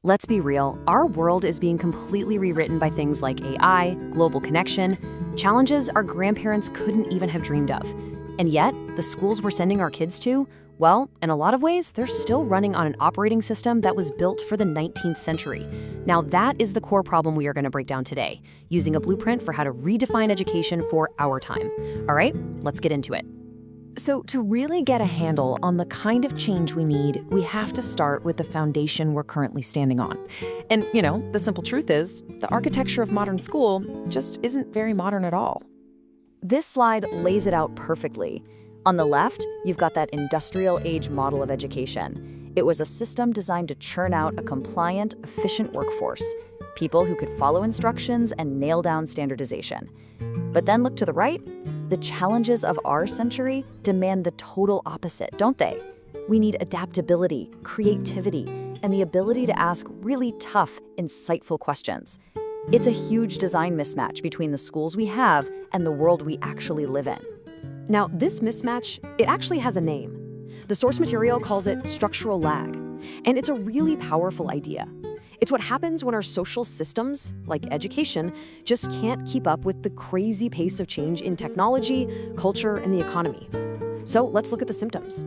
Let's be real, our world is being completely rewritten by things like AI, global connection, challenges our grandparents couldn't even have dreamed of. And yet, the schools we're sending our kids to, well, in a lot of ways, they're still running on an operating system that was built for the 19th century. Now, that is the core problem we are going to break down today, using a blueprint for how to redefine education for our time. All right, let's get into it. So to really get a handle on the kind of change we need, we have to start with the foundation we're currently standing on. And, the simple truth is, the architecture of modern school just isn't very modern at all. This slide lays it out perfectly. On the left, you've got that industrial age model of education. It was a system designed to churn out a compliant, efficient workforce, people who could follow instructions and nail down standardization. But then look to the right. The challenges of our century demand the total opposite, don't they? We need adaptability, creativity, and the ability to ask really tough, insightful questions. It's a huge design mismatch between the schools we have and the world we actually live in. Now, this mismatch, it actually has a name. The source material calls it structural lag, and it's a really powerful idea. It's what happens when our social systems, like education, just can't keep up with the crazy pace of change in technology, culture, and the economy. So let's look at the symptoms.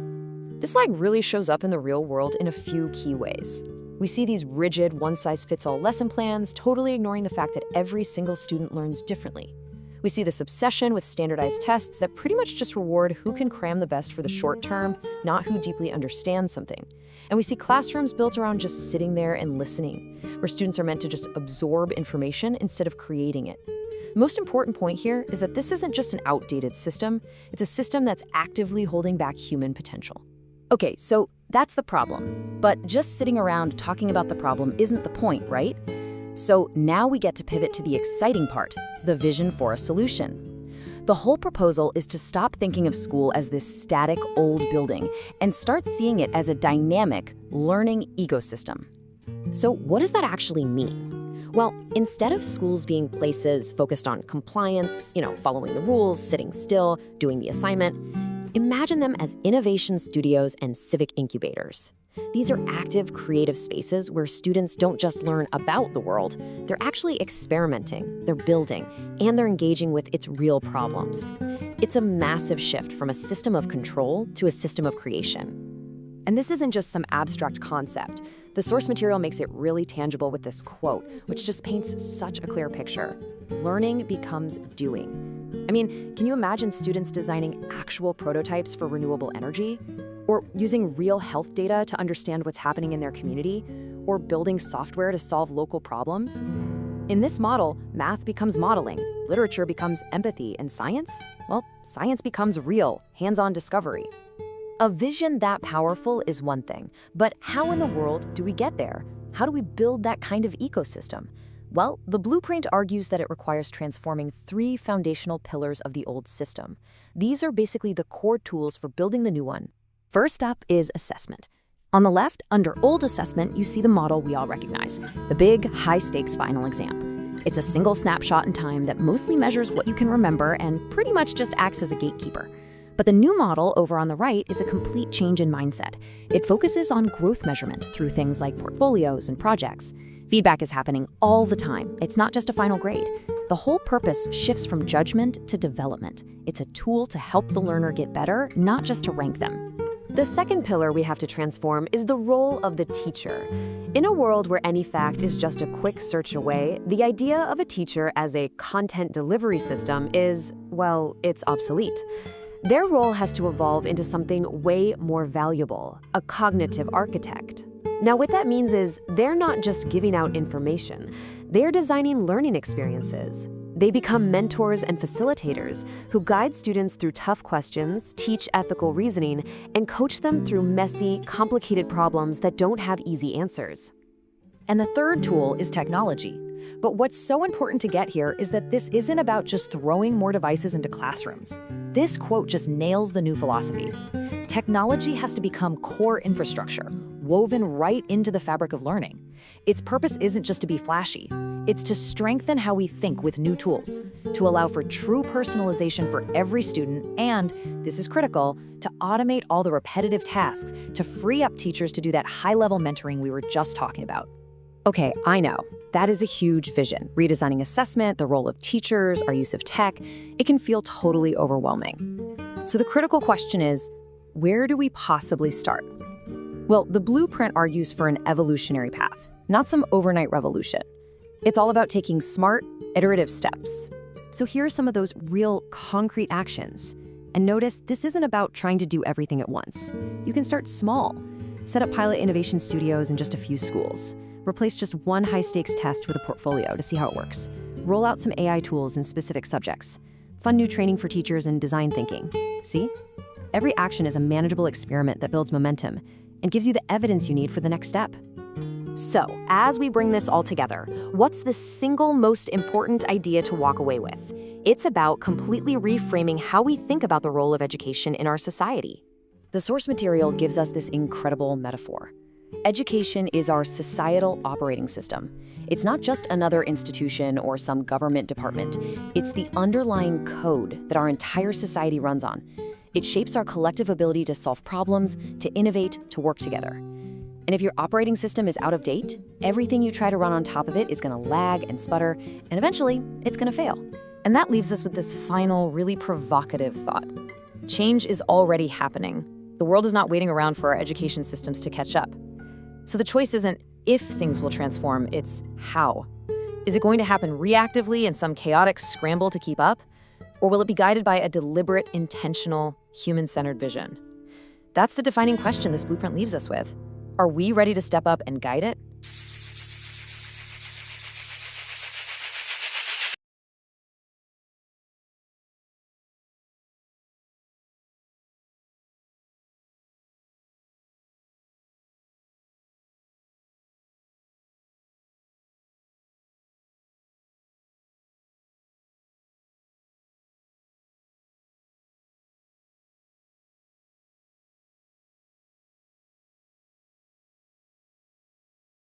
This lag really shows up in the real world in a few key ways. We see these rigid, one-size-fits-all lesson plans, totally ignoring the fact that every single student learns differently. We see this obsession with standardized tests that pretty much just reward who can cram the best for the short term, not who deeply understands something. And we see classrooms built around just sitting there and listening, where students are meant to just absorb information instead of creating it. The most important point here is that this isn't just an outdated system, it's a system that's actively holding back human potential. Okay, so that's the problem. But just sitting around talking about the problem isn't the point, right? So now we get to pivot to the exciting part, the vision for a solution. The whole proposal is to stop thinking of school as this static old building and start seeing it as a dynamic, learning ecosystem. So what does that actually mean? Well, instead of schools being places focused on compliance, following the rules, sitting still, doing the assignment, imagine them as innovation studios and civic incubators. These are active, creative spaces where students don't just learn about the world, they're actually experimenting, they're building, and they're engaging with its real problems. It's a massive shift from a system of control to a system of creation. And this isn't just some abstract concept. The source material makes it really tangible with this quote, which just paints such a clear picture. Learning becomes doing. I mean, can you imagine students designing actual prototypes for renewable energy? Or using real health data to understand what's happening in their community? Or building software to solve local problems? In this model, math becomes modeling, literature becomes empathy, and science? Well, science becomes real, hands-on discovery. A vision that powerful is one thing, but how in the world do we get there? How do we build that kind of ecosystem? Well, the blueprint argues that it requires transforming 3 foundational pillars of the old system. These are basically the core tools for building the new one. First up is assessment. On the left, under old assessment, you see the model we all recognize, the big, high-stakes final exam. It's a single snapshot in time that mostly measures what you can remember and pretty much just acts as a gatekeeper. But the new model over on the right is a complete change in mindset. It focuses on growth measurement through things like portfolios and projects. Feedback is happening all the time. It's not just a final grade. The whole purpose shifts from judgment to development. It's a tool to help the learner get better, not just to rank them. The second pillar we have to transform is the role of the teacher. In a world where any fact is just a quick search away, the idea of a teacher as a content delivery system is, well, it's obsolete. Their role has to evolve into something way more valuable, a cognitive architect. Now, what that means is they're not just giving out information, they're designing learning experiences. They become mentors and facilitators who guide students through tough questions, teach ethical reasoning, and coach them through messy, complicated problems that don't have easy answers. And the third tool is technology. But what's so important to get here is that this isn't about just throwing more devices into classrooms. This quote just nails the new philosophy. Technology has to become core infrastructure, woven right into the fabric of learning. Its purpose isn't just to be flashy. It's to strengthen how we think with new tools, to allow for true personalization for every student, and, this is critical, to automate all the repetitive tasks, to free up teachers to do that high-level mentoring we were just talking about. Okay, I know. That is a huge vision. Redesigning assessment, the role of teachers, our use of tech, it can feel totally overwhelming. So the critical question is, where do we possibly start? Well, the blueprint argues for an evolutionary path, not some overnight revolution. It's all about taking smart, iterative steps. So here are some of those real, concrete actions. And notice, this isn't about trying to do everything at once. You can start small. Set up pilot innovation studios in just a few schools. Replace just one high-stakes test with a portfolio to see how it works. Roll out some AI tools in specific subjects. Fund new training for teachers in design thinking. See? Every action is a manageable experiment that builds momentum and gives you the evidence you need for the next step. So, as we bring this all together, what's the single most important idea to walk away with? It's about completely reframing how we think about the role of education in our society. The source material gives us this incredible metaphor. Education is our societal operating system. It's not just another institution or some government department. It's the underlying code that our entire society runs on. It shapes our collective ability to solve problems, to innovate, to work together. And if your operating system is out of date, everything you try to run on top of it is going to lag and sputter, and eventually, it's going to fail. And that leaves us with this final, really provocative thought. Change is already happening. The world is not waiting around for our education systems to catch up. So the choice isn't if things will transform, it's how. Is it going to happen reactively in some chaotic scramble to keep up? Or will it be guided by a deliberate, intentional, human-centered vision? That's the defining question this blueprint leaves us with. Are we ready to step up and guide it?